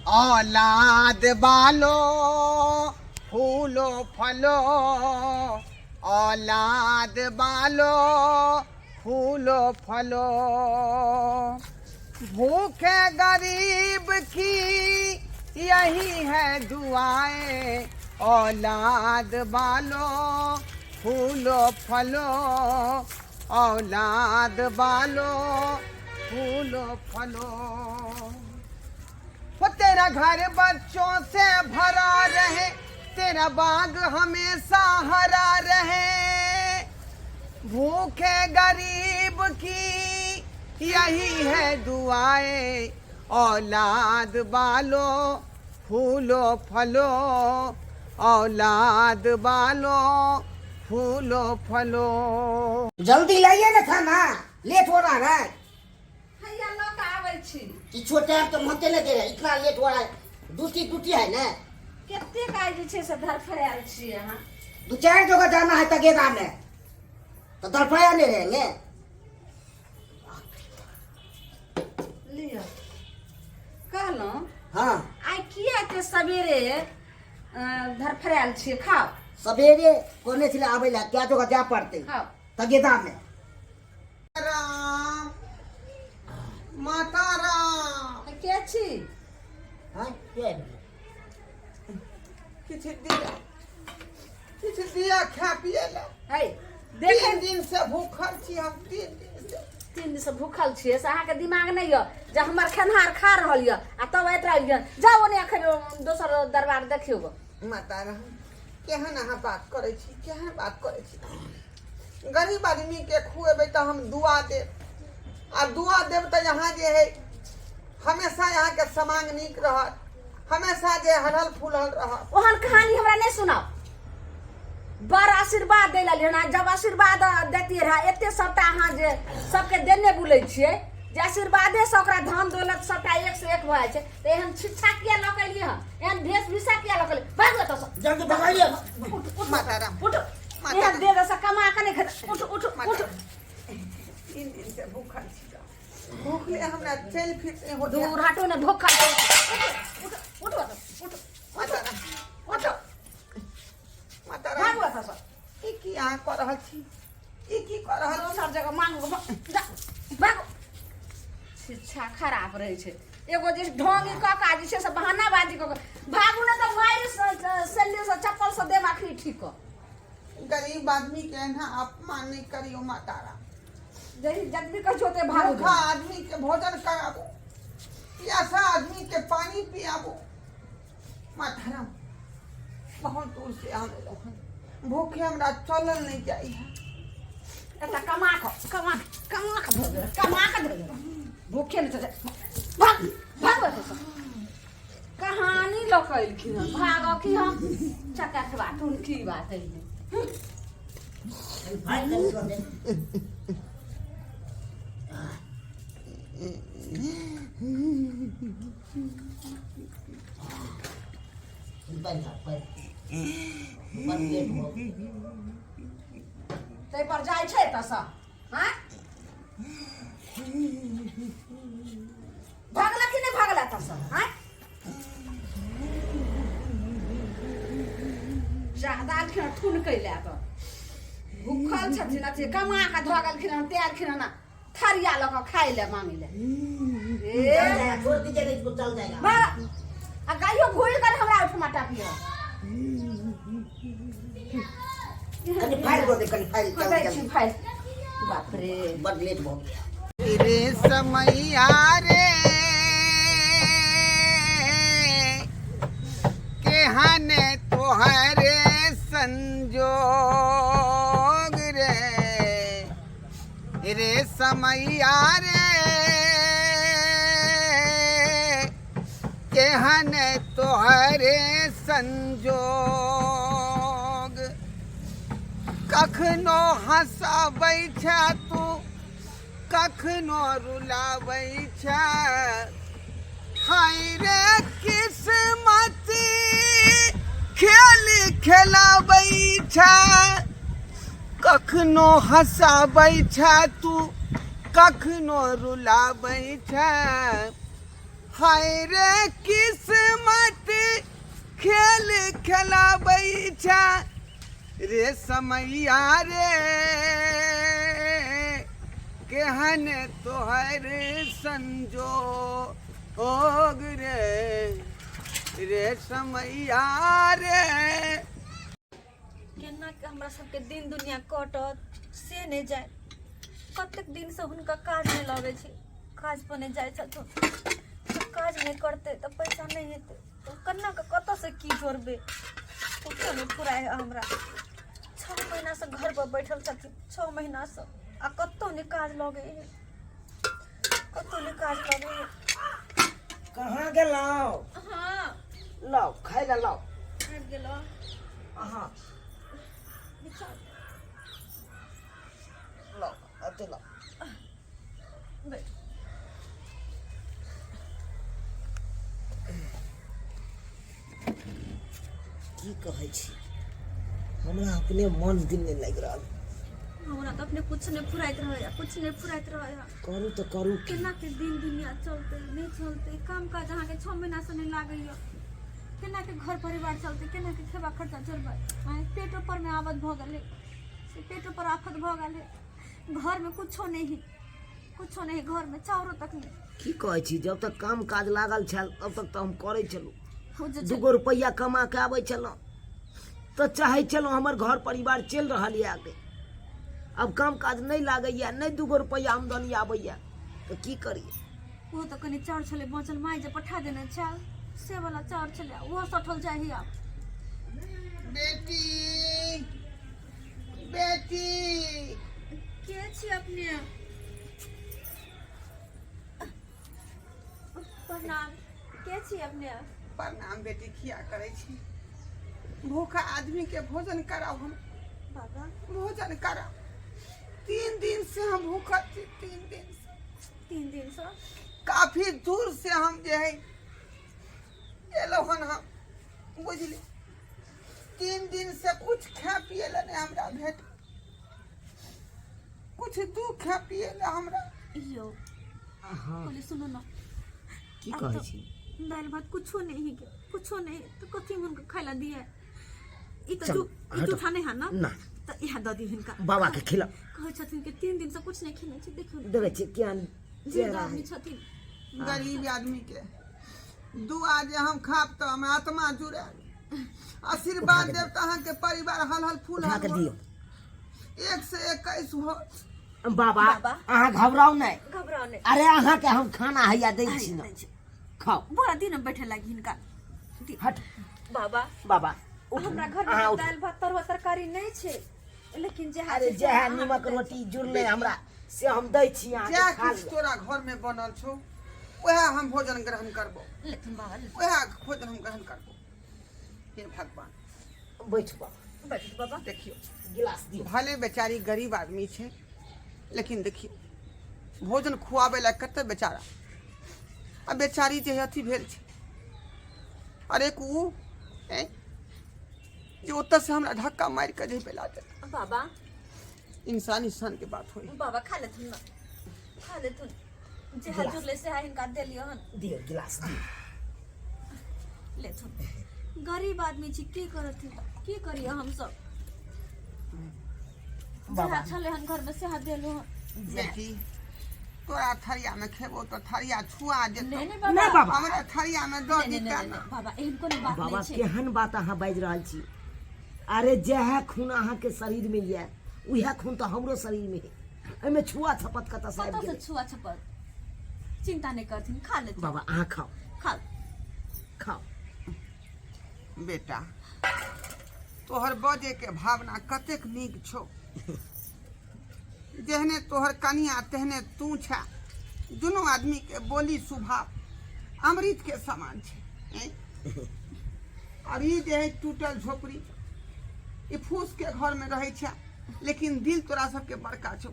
औलाद बालो फूलो फलो, औलाद बालो फूलो फलो। भूखे गरीब की यही है दुआएं, औलाद बालो फूलो फलो, औलाद बालो फूलो फलो। वो तेरा घर बच्चों से भरा रहे, तेरा बाग हमेशा हरा रहे। भूखे गरीब की यही है दुआएं, औलाद बालो फूलो फलो, औलाद बालो फूलो फलो। जल्दी लाइए ना खाना, लेट हो रहा है। हैया लोग आवे छी। कि छोटे हैं तो होते नहीं दे रहे, इतना लेट हो रहा है। ड्यूटी है ना। केते काज जे छै से धरफड़ायल छी अहाँ। 2-4 जगह जाना है तगेगा में, तो दरफड़िया नहीं रहेंगे। लियो कहलौं हाँ आइ किया के सवेरे धरफड़ायल छी, खाओ सवेरे कोने से आवे ला क्या जगह जा पड़ते खाओ। तगेदा में। राम माता राम। के छी? हाँ क्या किछ दिया खा पिए ला। है 3 देखे दिन से भूखल छी हम, 3 दिन से। 3 दिन से भूखल छियै से अहाँके दिमाग नहीं य जे हमर खेनहार खा रहल य आ तब एतरा जाओ ने अखन दोसर दरबार देखियो गो। माता राम केहन अहाँ बात करे छी, केहन बात करे छी। गरीब आदमी के खुएबै तो हम दुआ देब, आ दुआ देब तो यहाँ जे है हमेशा यहाँ के समांग नीक रहत, हमेशा जे हलहल फूलल रहत। ओहन कहानी हमरा नहीं सुनाओ। बड़ आशीर्वाद दे ला लेना, जब आशीर्वाद देती रहा एते सबटा अहाँ जे सबके देने बुलै छियै जे आशीर्वादे से ओकरा धन दौलत सबटा एक से एक भ जाइ छै, त एहन शिक्षा किया ल कलिए हन, एहन वेशभूषा किया ल कलिए? भागो तो जल्दी भगाइए। माता राम उठ, एहन दे दे से कमा के नहीं खा। उठ उठ उठ। 3 दिन से भूखल छी, भूखले हमरा चल फिर से हो दूर हटो ने भूखल। उठ उठ उठ। माता राम उठ माता राम भागो तो ई की अहाँ कर रहल छी, ई की कर रहल छी? दोसर जगह मांगो जा भागो। शिक्षा खराब रहे छै। एगो जे ढोंगी क का जे छै से बहानाबाजी क भागू ने तो मारि सल्ले से चप्पल से देम आखरी ठीक। गरीब आदमी के ना अपमान नहीं करियो माता राम। जही जब भी कहियो ते भागो। भूखा आदमी के भोजन कराबो, प्यासा आदमी के पानी पियाबो। माता राम बहुत दूर से आने लोगन, भूखे हमरा चलल नहीं जाई है। एटा कमा के धो दे भूखे नहीं तो भाग भागो तो कहानी लकैलखिन भागो कि हम चक्का के बात उनकी बात है। ते पर जाय छै त स हां भागला कि नहीं भागला त स हां ज्यादा खन ठुन कैला त भूखल छथिन अथी कमा के धगल खिन तैयार खिन ना थरिया ल के खाइ ले मांगे ले। ए छोड़ दीजिए नहीं तो चल जाएगा। बा आ गाइयो घोल कर हमरा उठमा टापियो कनी फाइल दो दे, कनी फाइल जल्दी फाइल। बाप रे बड़ लेट हो गया। रे समैया रे केहन तोहरे संजोग रे, रे समैया रे केहन तोहरे संजोग। कखनो हंसाबै छै तू, कखनो रुलाबै छै, हाय रे किस्मत खेल खेलाबै छै। कखनो हंसाबै छै तू, कखनो रुलाबै छै, हाय रे किस्मत खेला बैठा रे समैया रे केहन तोहर संजो ओग रे समैया रे। केना के हमरा सबके दिन दुनिया कटत से नहीं जाए। कतेक दिन से हुनका काज नहीं लगे छै, काज पर नहीं जाए छथुन। तो काज नहीं करते तो पैसा नहीं हेते तो कन्ना के कत से की जोड़बे, कुछो नहीं फुराए हमरा। 6 महीना से घर पर बैठल छथिन, 6 महीना से आ कतो नहीं काज लगे है, कतो नहीं काज लगे है। कहाँ गेलौ? हाँ लाओ खाई ला लाओ। आबि गेलो हाँ विचार लाओ अते लाओ। बैठ। की कहै छी, हमरा अपने मन दिन नहीं लग रहा। हमरा तो अपने कुछ नहीं फुराइत रहे, कुछ नहीं फुराइत रहे। करू तो करू की। केना के दिन दुनिया चलते नहीं चलते, काम काज अहाँ के 6 महीना से नहीं लागैया। केना के घर परिवार चलते, केना के खेबा खर्चा चलबे। पेटो पर में आफत भ गेले, से पेटो पर आफत भ गेले। घर में कुछो नहीं, कुछो नहीं, घर में चाउरो तक नहीं। की कहै छी, जब तक काम काज लागल छल तब तक तो हम करे चलू। हो जे 2 रुपया कमा के आबै छलहुँ तो चाहे छलहुँ हमर घर परिवार चल रहल है आगे। अब काम काज नहीं लागैया, नहीं 2 रुपया आमदनी आबैया तो की करिए। वो तो कनी चाउर छले बचल, माई जे पठा देने चाल से वाला चाउर छले वो सठल जाही। आप बेटी बेटी के छी अपने? प्रणाम, के छी अपने? प्रणाम बेटी, किया करे छी? भूखा आदमी के भोजन कराओ, हम बाबा भोजन कराओ। 3 दिन से हम भूखल छी, 3 दिन से। 3 दिन से काफी दूर से हम जे है एलो हन, हम बुझली 3 दिन से कुछ खा पिए ला नहीं हमरा भेट, कुछ दुख खा पिए ला हमरा। यो हाँ बोले सुनो ना, की अब कहै तो छी। दाल भात कुछो नहीं के, कुछो नहीं तो कथी मन के खाइला दिए। ई तो चल, हटो। जूठा नहीं है ना, ना तो यह द दी हिनका। बाबा के खिला कहै छथिन कि 3 दिन से कुछ नहीं खेने छी। देखो देवे छी क्या जिंदा चेहरा आदमी है। छथिन। गरीब आदमी के दुआ जे हम खाब तो हम आत्मा जुड़े। आशीर्वाद देव तो अहाँ के परिवार हल हल फूल उठा के हल दियो। 1 से 21 हो। बाबा बाबा। अहाँ घबराओ नहीं। घबराओ नहीं। अरे अहाँ के हम खाना हैया दै छी ना, खाओ। बड़ा दिन में बैठे लगी हिनका। हट बाबा बाबा उठ। हमरा घर अहाँ में उठ। दाल भात तरुआ तरकारी नहीं छे, लेकिन जे अरे जे है नीमक रोटी जुड़ले हमरा से हम दै छी अहाँ क्या के खा कुछ लिअ। तोरा घर में बनल छौ वह हम भोजन ग्रहण करबो, लेकिन बाबा वह भोजन हम ग्रहण करबो। हे भगवान, बैठ बाबा, बैठ बाबा। देखियो गिलास दियो। भले बेचारी गरीब आदमी छे, लेकिन देखियो भोजन खुआबे ला कते बेचारा। अब बेचारी जे अथी भेल छे, अरे कु जो ओत से हमरा धक्का मार के जे बेला दे। बाबा इंसान के बात होई। बाबा खा ले तुम ना, खा ले तुम। जे हाथ जुड़ले से है हिनका दे लियो हन। दियो गिलास दियो। ले तुम गरीब आदमी छी, की करत की करिए हम सब। बाबा। जे छले हन घर में से हाथ देलो हन। बेटी तोरा थरिया में खेबो तो थरिया छुआ जेतो। नहीं नहीं बाबा, बाबा। हमरा थरिया में दो नहीं दिता नहीं ना। बाबा एहन कोनो बात बाबा नहीं छे। केहन बात अहाँ बाजि रहल छी। अरे जहे खून अहाँ के शरीर में ये उहे खून तो हमरो शरीर में है। एमे छुआ छपत कत से आबि कतौ से गेलै। छुआ छपत, चिंता नहीं करथिन, खा ले तुम। बाबा अहाँ खाओ खा खाओ। बेटा तोहर बजे के भावना कतेक नीक छौ। जेहने तोहर कनिया तेहने तू छा। दुनू आदमी के बोली स्वभाव अमृत के समान छे। और ई जे है टूटल झोपड़ी, ई फूस के घर में रहे छा, लेकिन दिल तोरा सबके बड़का छौ,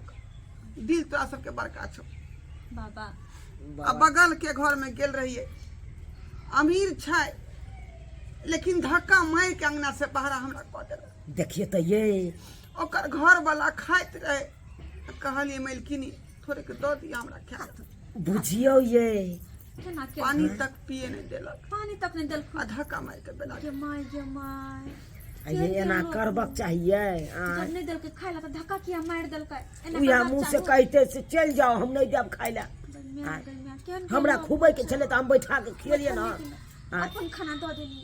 दिल तोरा सबके बड़का छौ। बाबा आ बगल के घर में गेल रहिए, अमीर छै, लेकिन धक्का मार के अंगना से बाहर हमरा कह देलक। देखिए तो ये ओकर घर वाला खाइत रहे, कहलिए मलकिनी थोड़े के दो दिया हमरा खाए। बुझियो ये केना के पानी तक पिए नहीं देलक, पानी तक नहीं देल आधा कमाई के बेला के माय ये एना करबक चाहिए जब नहीं देल के खाय ला त धक्का किया मार देल के उया मुंह से कहते से चल जाओ, हम नहीं देब खाय ला। हमरा खुबै के छले त हम बैठा के खिलिए ना। अपन खाना दऽ देली।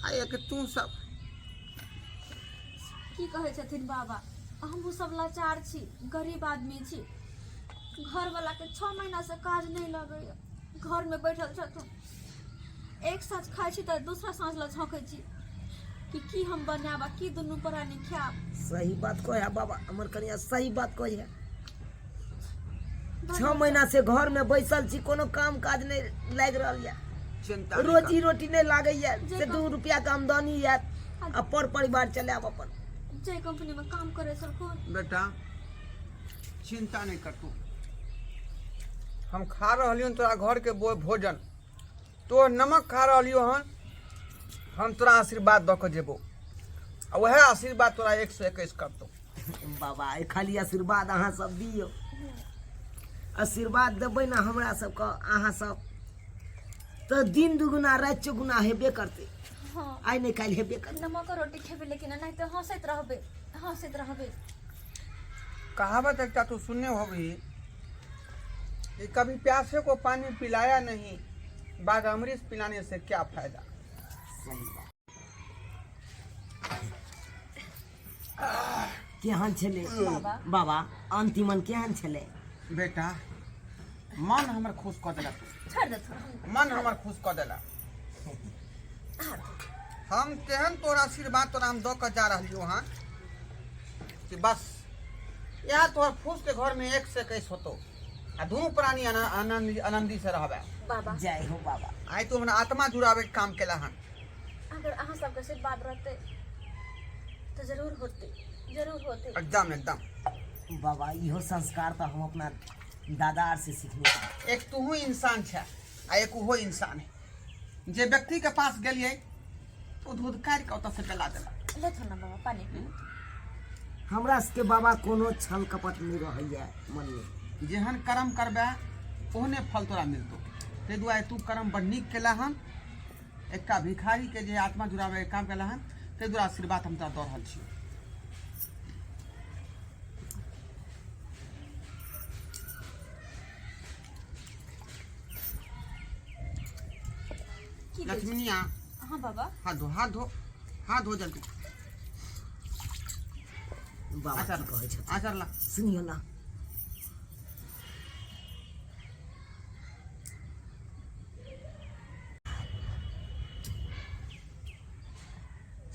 आ एक तू सब की कहै छथिन बाबा, हमहू सब लाचार छी, गरीब आदमी छी, घर वाला के 6 महीना से काज नहीं लगैया, घर में बैठल छथुन, एक साँझ खाइ छी त दूसरा साँझ ला झोंकै छी कि हम बनाबा, की दुनू प्राणी खायब। सही बात कहै बाबा, हमर कनिया सही बात कहै। 6 महीना से घर में बैसल छी, कोनो काम काज नहीं लाग रहल या, चिंता नहीं रोजी रोटी नहीं लागै या, से 2 रुपया के आमदनी या, आ पर परिवार चलाब अपन। जे कंपनी में काम करे सरकोन बेटा चिंता नहीं कर तू, हम खा रहियो तोरा घर के भोजन, तो नमक खा रहियो हन, हम तोरा आशीर्वाद दऽ के जेबो, आ वह आशीर्वाद तोरा 121 करतो। बाबा खाली आशीर्वाद अहाँ सब दियो, आशीर्वाद देबै ना हमरा सबके अहाँ सब, तो दिन दुगुना रात चौगुना हेबे करते। हाँ आइ नहीं काल्हि हेबे करते। नमक रोटी खेबे, लेकिन नहीं तो हंसैत रहबे। कहावत एक तू सुनने होगी कि कभी प्यासे को पानी पिलाया नहीं, बाद अमृत पिलाने से क्या फायदा। सही बात। केहन छले बाबा, अंतिमन केहन छले? बेटा मन हमर खुश कऽ देला, छोड़ दे थोड़ा। मन हमर खुश कऽ देला। हम तेहन तोरा आशीर्वाद तोरा हम दऽ के जा रहियो हन कि बस यह तोहर फूस के घर में 121 होतो, आ दुनू प्राणी आनंदी से रहबे। बाबा जय हो बाबा। आई तू हमरा आत्मा जुड़ावे के काम केला हन। अगर अहाँ सबके आशीर्वाद रहते तो जरूर होते। एकदम बाबा इहो संस्कार तो हम अपना दादा आर से सीखने। एक तू इंसान छे आ एक उहो इंसान है, जे व्यक्ति के पास गेलिए तो दूध काट के ओतऽ से पेला देला। ले थोड़ा बाबा पानी पी। हमरा सबके बाबा कोनो छल कपट नहीं रहैया मन में। जेहन कर्म करबे ओहने फल तोरा मिलतो। ते दुआरे तू कर्म बड़ नीक केला हन, एकटा भिखारी के जे आत्मा जुड़ावे के काम केला हन, ते दुआरे आशीर्वाद हम तोरा दऽ रहल छी। लक्ष्मीनिया हाँ बाबा हाथ धो जल्दी। बाबा आचार की कहै छथिन? आचार ला सुनियो ना।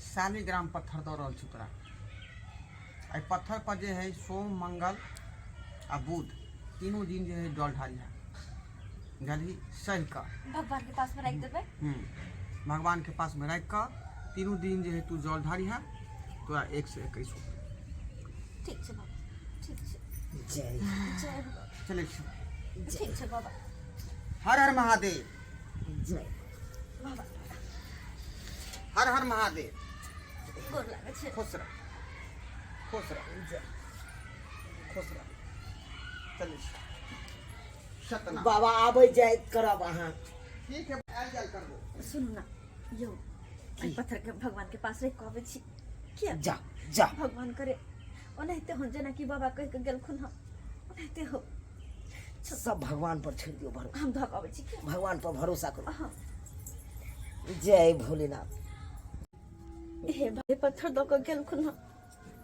शालिग्राम पत्थर दऽ रहल छी तोरा। आई पत्थर पर जे है सोम मंगल आ बुध तीनों दिन जे है जल ढारी है, जल्दी सही का भगवान के पास में रख देबे। भगवान के पास में रख कर तीनों दिन जे है तू जल ढारी है, तोरा 121 हो। ठीक छै बाबा, ठीक छै। जय जय हो। चले ठीक छै बाबा। हर हर महादेव, जय बाबा हर हर महादेव। गोर लागै छै। खुश रह, खुश रह, खुश रह। चले सतना बाबा आबै जाय करब अहाँ। ठीक है, आयल जायल करबो। सुनू ना यो, आई पत्थर के भगवान के पास रख कहबै छी किया जा जा। भगवान करे ओनाहिते हो, जेना कि बाबा कह के गेलखुन हम ओनाहिते हो। सब भगवान पर छोड़ दियो भरोसा। हम धक आबै छी किया। भगवान पर भरोसा करो। हाँ जय भोलेनाथ। हे भाई पत्थर दऽ के गेलखुन हम,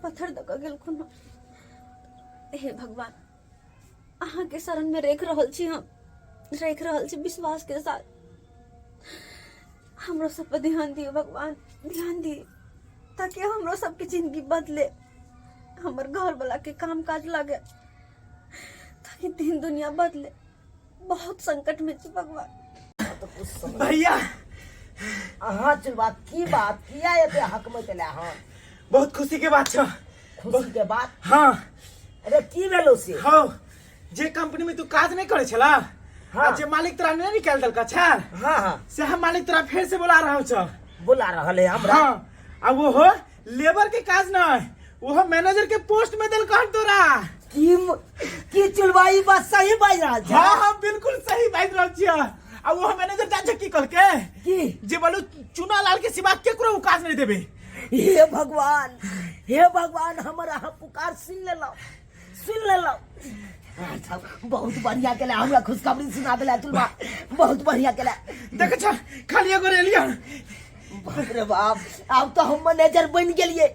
पत्थर दऽ के गेलखुन हम। हे भगवान अहाँ के शरण में रख रहल छी, हम रख रहल छी विश्वास के साथ। हमरो सब पर ध्यान दियो भगवान, ध्यान दिए ताकि हमरो सबके जिंदगी बदले, हमर घर वाला के काम काज लगे, ताकि दिन दुनिया बदले। बहुत संकट में छी भगवान। भैया अहाँ बात की बात किया एते हक में चला? हाँ बहुत खुशी के बात छ। खुशी के बात? हाँ अरे की भेलो से? हाँ जे कंपनी में तू काज नहीं करे छला, हाँ। जे मालिक तोरा नहीं निकाल देलका छ, हाँ हाँ से हम मालिक तोरा फिर से बुला रहा छ। बुला रहल है हमरा। हाँ अब वो हो लेबर के काज नहीं, वो मैनेजर के पोस्ट में देलका तोरा। की चुलवाई बात सही बाज रहा है। हाँ हाँ बिल्कुल सही बात रहा छ। आ वो मैनेजर जान की कल के की जे बोलू चुना लाल के सिवा केकरो उ काज नहीं देबे। हे भगवान हमर अहाँ पुकार सुन लेलो। अच्छा बहुत बढ़िया केला, हमरा खुशखबरी सुना देला तुलबा, बहुत बढ़िया केला। देख छ खाली एगो रेलिया। बाप रे बाप, अब तो हम मैनेजर बन गेलिए।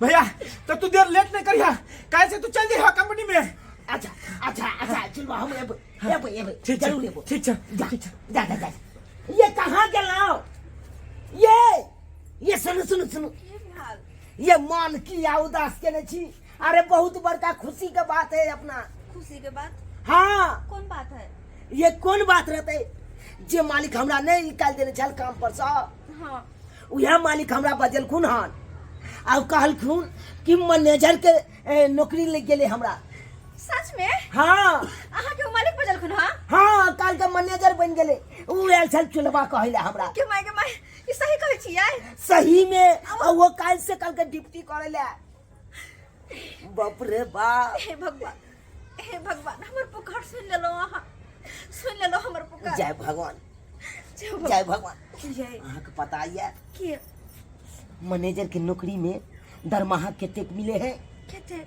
भैया तो तू देर लेट नहीं करिया, काहे से तू चल जइहा कंपनी में। अच्छा चलबा हम एबे ठीक जरूर एबो। ठीक छ। जा। ये कहाँ गेलौ? ये सुनो, ये मन की उदास केने छी। अरे बहुत बड़का खुशी के बात है अपना। खुशी के बात? हाँ, कौन बात है? ये कौन बात रहते जे मालिक हमरा नहीं निकाल देने चल काम पर से। हाँ, उहे मालिक हमरा बजलखुन हन और कहलखुन कि मैनेजर के नौकरी ले गेले हमरा। सच में? हाँ अहाँ के मालिक बजलखुन? हाँ, काल के मैनेजर बन गेले। उ आयल छल चुलबा कहले हमरा के माय ई सही कहै छियै? सही में। और वो काल से कल के डिप्टी करे ले। बाप रे बाप। हे भगवान हमर पुकार सुन लेलो, अहाँ सुन लेलो हमर पुकार। जय भगवान। जय। अहाँ के पता है के मैनेजर के नौकरी में दरमाहा कितने मिले हैं? केते?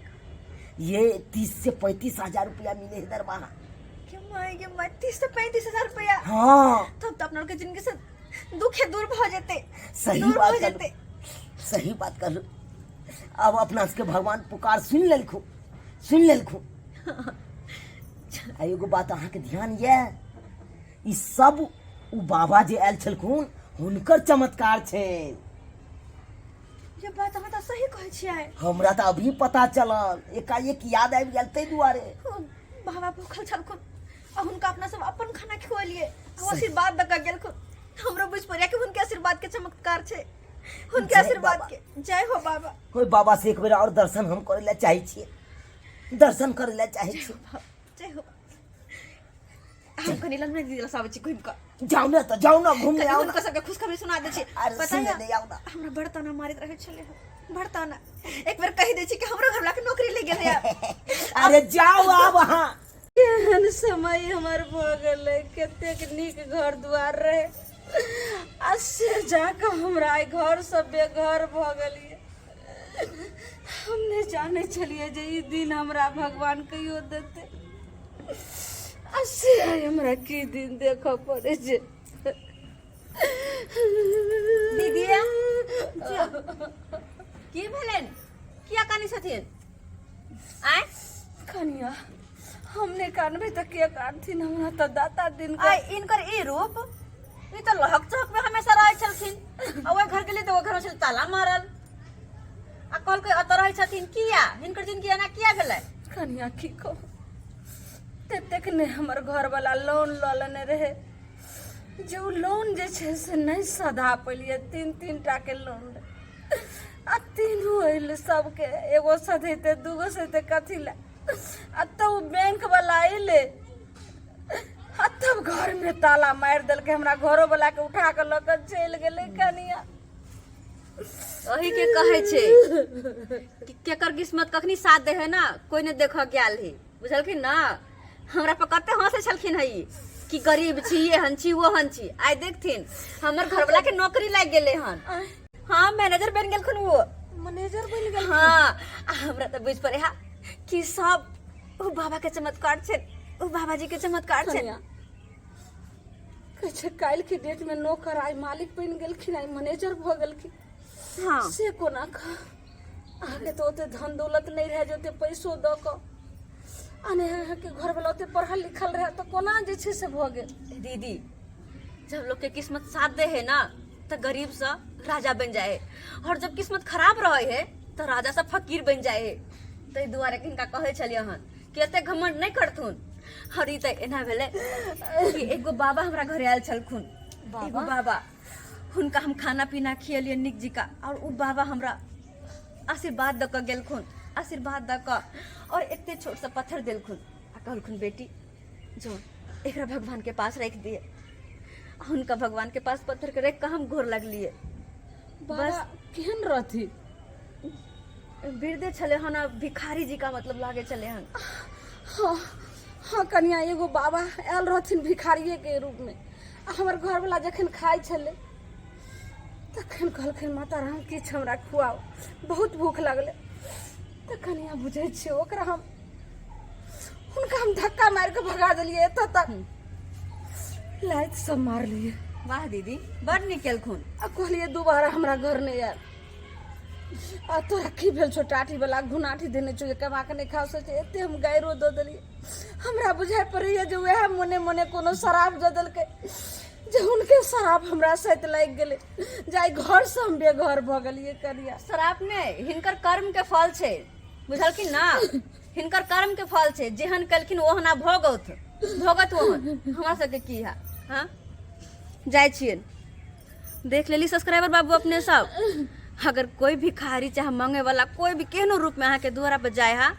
ये 30 से 35 हजार रुपया मिले हैं दरमाहा। के माय 30 से 35 हजार रुपया? हाँ, तब तो अपना के जिंदगी से दुख दूर भ जेते। सही बात कर। अब अपना के भगवान पुकार सुन लेलखु। एगो बात अहाँ के ध्यान ये, ई सब उ बाबा जे आयल छलखुन हुनकर चमत्कार छे। ये बात अहाँ तो सही कहै छियै। हमरा तो अभी पता चलल, एकाएक याद आबि गेल तै दुआरे। बाबा भूखल छलखुन और हुनका अपना सब अपन खाना खियलिए, आशीर्वाद दऽ गेलखुन। हमरो बुझ पड़िया कि हुनके आशीर्वाद के चमत्कार छे, हुनके आशीर्वाद के। जय हो बाबा। कोई बाबा से एक बेर और दर्शन हम करे ला चाहे छिए। जय हो। हम कनी लन में दिला साबे छी घुम का। जाऊ ना घूम ले आओ ना। उनका सबके खुशखबरी सुना दे छी। अरे पता सुन है ले आओ ना। हमरा बड़ताना मारित रहे छले हो, बड़ताना। एक बार कहि दे छी कि हमरो घरला के नौकरी ले गेले। अरे जाओ अब वहां। केहन समय हमर भ गेलै, कतेक नीक घर दुआर रहे, आ से जाके हमरा आई घर सब बेघर भ गेलिए। हम नहीं जाने चलिए जे ई दिन हमरा भगवान कहियो देते। से आई हमरा की दिन देखो पड़े जे। दीदी की भेलन? किया कानी छथिन? आय कनिया हमने कानबे त के कानथिन? हमरा त दाता दिन का। आय इनकर ई रूप, ई तो लहक चहक में हमेशा रहे छलखिन। और घर गेली तो वो घर में ताला मारल आ कहल के अत रहे छथिन। किया हिनकर जिंदगी एना किया भेलै? कनिया की कहू, तेतेक ने हमर घर वाला लोन ल लेने रहे, जो लोन जे छे से नहीं सधा पेलिए। 3 टा के लोन रहे, आ तीनों अइल सबके। एगो सधेते, दूगो सधेते कथी ला। आ तो बैंक वाला अइले, आ तब घर में ताला मार देल के। हमरा घरो वाला के उठा के लक चल गेले। कनिया वही के कहे छे कि केकर किस्मत कखनी साथ दे है ना, कोई ने देख गेल ही, बुझलखिन ना। हमरा पर कते हंसे छलखिन हई कि गरीब छी, ये हन छी, वो हन छी। आइ देखथिन हमर घरवाला के नौकरी लग गेले हन। हाँ, मैनेजर बन गेलखुन वो। मैनेजर बन गेल? हाँ, हमरा तो बुझ पड़े हा कि सब उ बाबा के चमत्कार छे, उ बाबाजी के चमत्कार छे। कहे काल के डेट में नौकर आई मालिक बन गेलखिन, आई मैनेजर भ गेलखिन। हाँ, से कोना का आगे तो ओते धन दौलत नहीं रहे, जोते पैसो द क आने के घर वाला ओते पढ़ल लिखल रहे, तो कोना जे छे से भ गेल। दीदी जब लोग के किस्मत साथ दे है ना, तो गरीब सा राजा बन जाए, और जब किस्मत खराब रहे है तो राजा सा फकीर बन जाए। तै दुआरे किनका कहे छलिए हन कि एते घमंड नहीं करथुन। हरी त एना भेले कि एगो बाबा हमरा घरे आयल छलखुन। एगो बाबा, हुनका हम खाना पीना खियलिए निक जिका, और उ बाबा हमरा आशीर्वाद द क गेलखुन। आशीर्वाद द क और एते छोट सा पत्थर देलखुन आ कहलखुन बेटी जो एकरा भगवान के पास रख दिए। हुनका भगवान के पास पत्थर के रख के हम घोर लगलिए। बस केहन रहथी? बिरदे छले हन, भिखारी जी का मतलब लागे चले हन। हाँ, हाँ कनिया एगो बाबा आयल रहथिन भिखारिये के रूप में। हमर घर वाला जखन खाइ छले तखन कहलखिन माता राम किछु हमरा खुआओ, बहुत भूख लगले। तो कनिया बुझे छियै ओकरा हम धक्का मार के भगा दिलिए, एतऽ तक लाइत सब मार लिए। वाह दीदी बड़ नीक केलखुन। आ कहलिए दोबारा हमरा घर नहीं आयल। आ तोरा की भेल छो टाटी वाला घुनाठी देने छो कमा के नहीं खा सोचे एते हम गायरो दऽ देलिए। हमरा बुझाइ पड़ैया जे वएह मोने मोने कोनो शराब दऽ देलकै, जे हुनके शराब हमरा साथ लागि गेलै, जाय घर से हम बेघर भऽ गेलिए। करिया शराब नहीं, हिनकर कर्म के फल छे, बुझलखिन ना। हिनकर कर्म के फल छे, जेहन कलखिन ओहना भोगत ओहन। हमरा सबके की है? हाँ जाय छियन। देख लेली सब्सक्राइबर बाबू अपने सब, अगर कोई भिखारी चाहे मांगे वाला कोई भी केहनो रूप में अहाँ के द्वारा पर जाए हा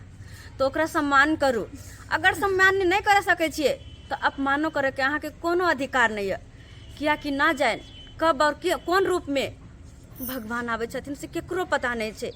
तो ओकरा सम्मान करू। अगर सम्मान नहीं कर सके छिए तो अपमानो करे के अहाँ के कोनो अधिकार नहीं है, किया कि ना जाए कब और कौन रूप में भगवान आवे छथिन से केकरो पता नहीं छे।